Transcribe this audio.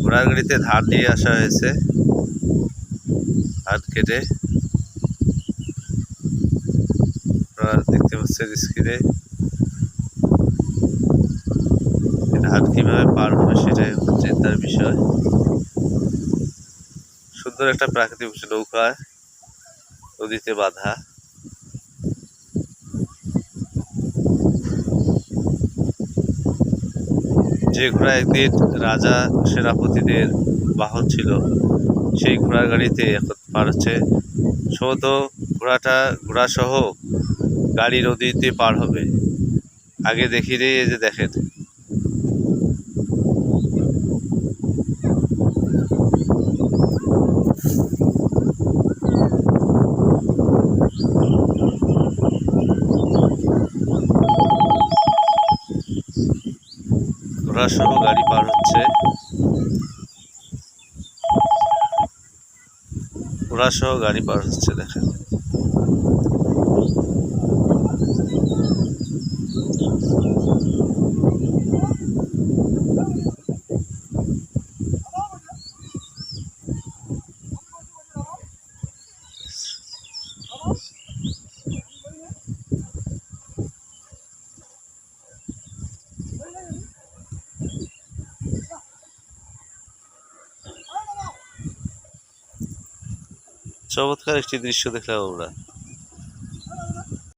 ঘোড়ার গাড়িতে ধান নিয়ে আসা হয়েছে, ধান কেটে। আপনারা দেখতে পাচ্ছেন স্ক্রিনে ধান কিভাবে পার হবে সেটাই চিন্তার বিষয়। সুন্দর একটা প্রাকৃতিক নৌকা নদীতে বাঁধা। যে ঘোড়া একদিন রাজা সেনাপতিদের বাহন ছিল, সেই ঘোড়ার গাড়িতে এখন পার হচ্ছে। সম্ভবত ঘোড়া সহ গাড়ি নদীতে পার হবে। আগে দেখিনি, এই যে দেখেন। ঘোড়া সহ গাড়ি পার হচ্ছে, ঘোড়া সহ গাড়ি পার হচ্ছে, দেখেন। চমৎকার একটি দৃশ্য দেখলাম আমরা।